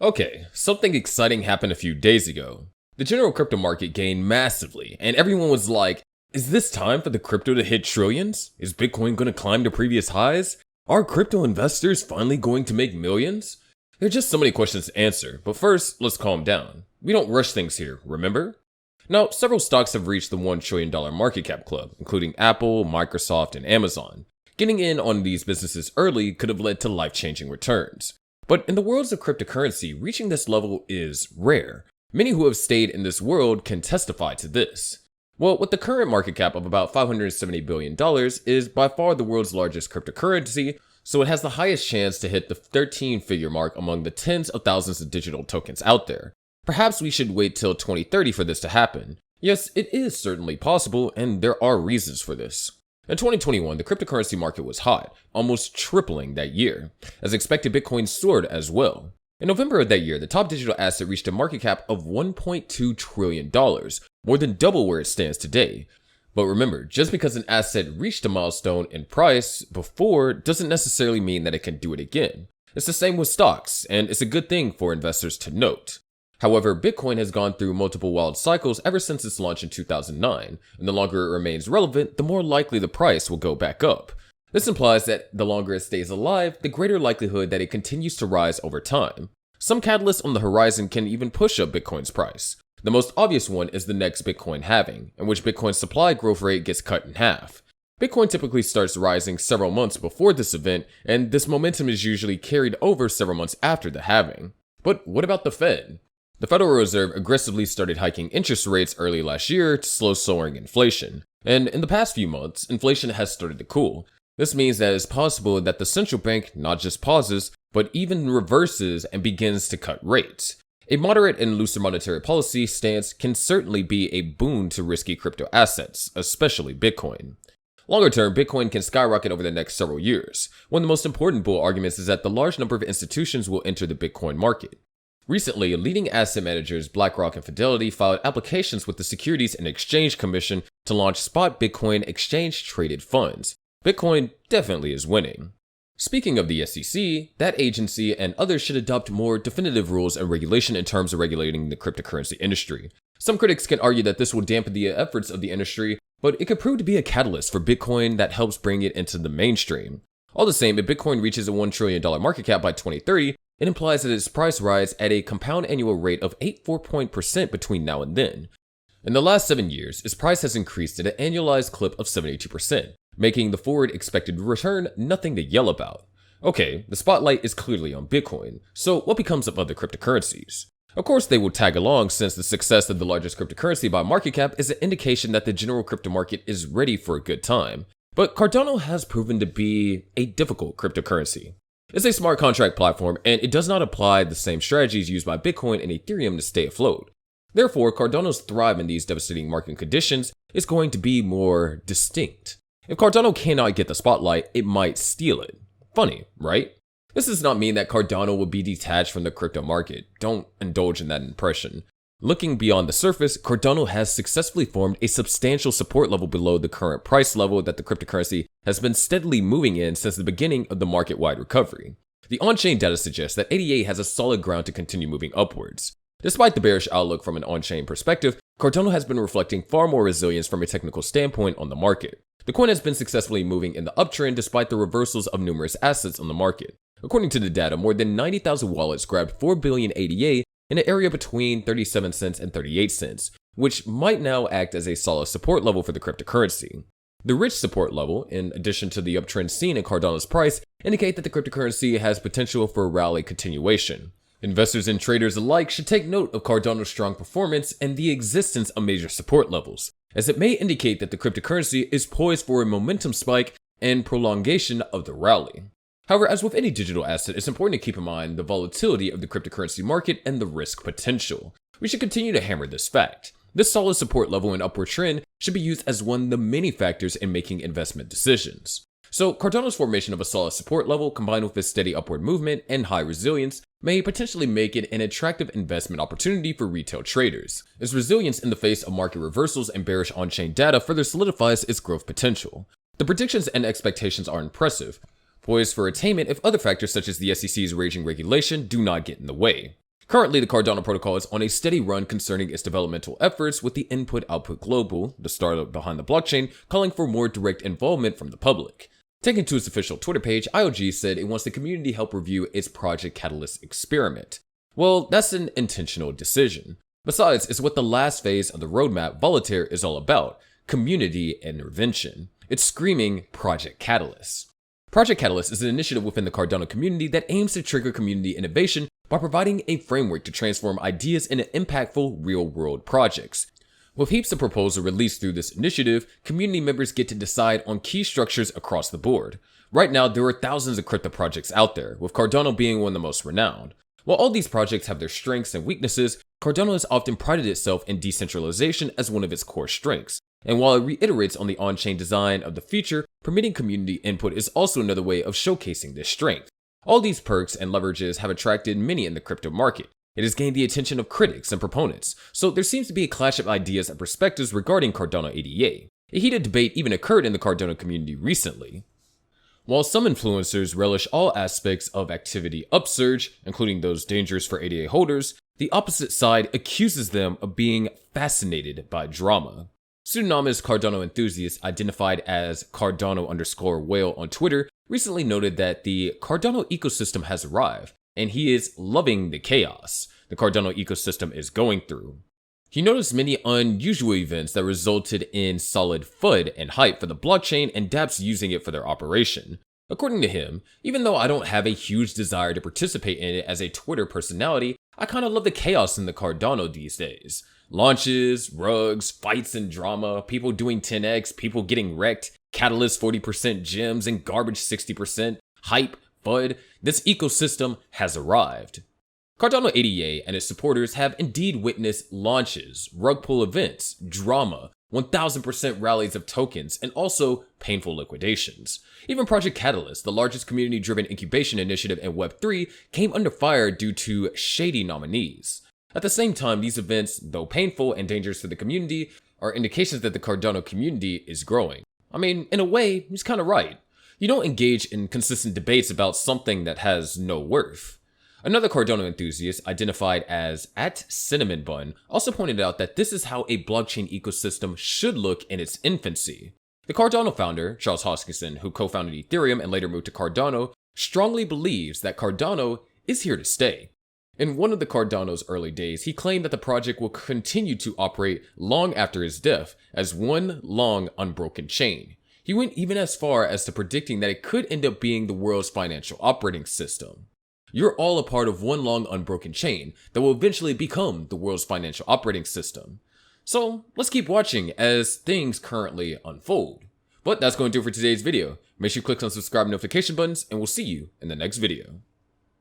Okay, something exciting happened a few days ago. The general crypto market gained massively, and everyone was like, is this time for the crypto to hit trillions? Is Bitcoin going to climb to previous highs? Are crypto investors finally going to make millions? There are just so many questions to answer, but first, let's calm down. We don't rush things here, remember? Now, several stocks have reached the $1 trillion market cap club, including Apple, Microsoft, and Amazon. Getting in on these businesses early could have led to life-changing returns. But in the worlds of cryptocurrency, reaching this level is rare. Many who have stayed in this world can testify to this. Well, with the current market cap of about $570 billion is by far the world's largest cryptocurrency, so it has the highest chance to hit the 13-figure mark among the tens of thousands of digital tokens out there. Perhaps we should wait till 2030 for this to happen. Yes, it is certainly possible, and there are reasons for this. In 2021, the cryptocurrency market was hot, almost tripling that year. As expected, Bitcoin soared as well. In November of that year, the top digital asset reached a market cap of $1.2 trillion, more than double where it stands today. But remember, just because an asset reached a milestone in price before doesn't necessarily mean that it can do it again. It's the same with stocks, and it's a good thing for investors to note. However, Bitcoin has gone through multiple wild cycles ever since its launch in 2009, and the longer it remains relevant, the more likely the price will go back up. This implies that the longer it stays alive, the greater likelihood that it continues to rise over time. Some catalysts on the horizon can even push up Bitcoin's price. The most obvious one is the next Bitcoin halving, in which Bitcoin's supply growth rate gets cut in half. Bitcoin typically starts rising several months before this event, and this momentum is usually carried over several months after the halving. But what about the Fed? The Federal Reserve aggressively started hiking interest rates early last year to slow soaring inflation. And in the past few months, inflation has started to cool. This means that it's possible that the central bank not just pauses, but even reverses and begins to cut rates. A moderate and looser monetary policy stance can certainly be a boon to risky crypto assets, especially Bitcoin. Longer term, Bitcoin can skyrocket over the next several years. One of the most important bull arguments is that the large number of institutions will enter the Bitcoin market. Recently, leading asset managers BlackRock and Fidelity filed applications with the Securities and Exchange Commission to launch spot Bitcoin exchange-traded funds. Bitcoin definitely is winning. Speaking of the SEC, that agency and others should adopt more definitive rules and regulation in terms of regulating the cryptocurrency industry. Some critics can argue that this will dampen the efforts of the industry, but it could prove to be a catalyst for Bitcoin that helps bring it into the mainstream. All the same, if Bitcoin reaches a $1 trillion market cap by 2030, it implies that its price rise at a compound annual rate of 84% between now and then. In the last 7 years, its price has increased at an annualized clip of 72%, making the forward expected return nothing to yell about. Okay, the spotlight is clearly on Bitcoin, so what becomes of other cryptocurrencies? Of course they will tag along, since the success of the largest cryptocurrency by market cap is an indication that the general crypto market is ready for a good time. But Cardano has proven to be a difficult cryptocurrency. It's a smart contract platform, and it does not apply the same strategies used by Bitcoin and Ethereum to stay afloat. Therefore, Cardano's thrive in these devastating market conditions is going to be more distinct. If Cardano cannot get the spotlight, it might steal it. Funny, right? This does not mean that Cardano will be detached from the crypto market. Don't indulge in that impression. Looking beyond the surface, Cardano has successfully formed a substantial support level below the current price level that the cryptocurrency has been steadily moving in since the beginning of the market-wide recovery. The on-chain data suggests that ADA has a solid ground to continue moving upwards. Despite the bearish outlook from an on-chain perspective, Cardano has been reflecting far more resilience from a technical standpoint on the market. The coin has been successfully moving in the uptrend despite the reversals of numerous assets on the market. According to the data, more than 90,000 wallets grabbed 4 billion ADA in an area between 37 cents and 38 cents, which might now act as a solid support level for the cryptocurrency. The rich support level, in addition to the uptrend seen in Cardano's price, indicate that the cryptocurrency has potential for rally continuation. Investors and traders alike should take note of Cardano's strong performance and the existence of major support levels, as it may indicate that the cryptocurrency is poised for a momentum spike and prolongation of the rally. However, as with any digital asset, it's important to keep in mind the volatility of the cryptocurrency market and the risk potential. We should continue to hammer this fact. This solid support level and upward trend should be used as one of the many factors in making investment decisions. So, Cardano's formation of a solid support level combined with its steady upward movement and high resilience may potentially make it an attractive investment opportunity for retail traders. Its resilience in the face of market reversals and bearish on-chain data further solidifies its growth potential. The predictions and expectations are impressive, poised for attainment if other factors such as the SEC's raging regulation do not get in the way. Currently, the Cardano protocol is on a steady run concerning its developmental efforts, with the Input Output Global, the startup behind the blockchain, calling for more direct involvement from the public. Taken to its official Twitter page, IOG said it wants the community help review its Project Catalyst experiment. Well, that's an intentional decision. Besides, it's what the last phase of the roadmap, Voltaire, is all about: community intervention. It's screaming Project Catalyst. Project Catalyst is an initiative within the Cardano community that aims to trigger community innovation by providing a framework to transform ideas into impactful real-world projects. With heaps of proposals released through this initiative, community members get to decide on key structures across the board. Right now, there are thousands of crypto projects out there, with Cardano being one of the most renowned. While all these projects have their strengths and weaknesses, Cardano has often prided itself in decentralization as one of its core strengths. And while it reiterates on the on-chain design of the feature, permitting community input is also another way of showcasing this strength. All these perks and leverages have attracted many in the crypto market. It has gained the attention of critics and proponents, so there seems to be a clash of ideas and perspectives regarding Cardano ADA. A heated debate even occurred in the Cardano community recently. While some influencers relish all aspects of activity upsurge, including those dangerous for ADA holders, the opposite side accuses them of being fascinated by drama. Pseudonymous Cardano enthusiast identified as Cardano_whale on Twitter recently noted that the Cardano ecosystem has arrived, and he is loving the chaos the Cardano ecosystem is going through. He noticed many unusual events that resulted in solid FUD and hype for the blockchain and dApps using it for their operation. According to him, even though I don't have a huge desire to participate in it as a Twitter personality, I kinda love the chaos in the Cardano these days. Launches, rugs, fights and drama, people doing 10x, people getting wrecked, Catalyst 40% gems and garbage 60%, hype, FUD. This ecosystem has arrived. Cardano ADA and its supporters have indeed witnessed launches, rug pull events, drama, 1000% rallies of tokens, and also painful liquidations. Even Project Catalyst, the largest community-driven incubation initiative in Web3, came under fire due to shady nominees. At the same time, these events, though painful and dangerous for the community, are indications that the Cardano community is growing. I mean, in a way, he's kinda right. You don't engage in consistent debates about something that has no worth. Another Cardano enthusiast, identified as @CinnamonBun, also pointed out that this is how a blockchain ecosystem should look in its infancy. The Cardano founder, Charles Hoskinson, who co-founded Ethereum and later moved to Cardano, strongly believes that Cardano is here to stay. In one of the Cardano's early days, he claimed that the project will continue to operate long after his death as one long unbroken chain. He went even as far as to predicting that it could end up being the world's financial operating system. You're all a part of one long unbroken chain that will eventually become the world's financial operating system. So let's keep watching as things currently unfold. But that's going to do it for today's video. Make sure you click on subscribe and notification buttons, and we'll see you in the next video.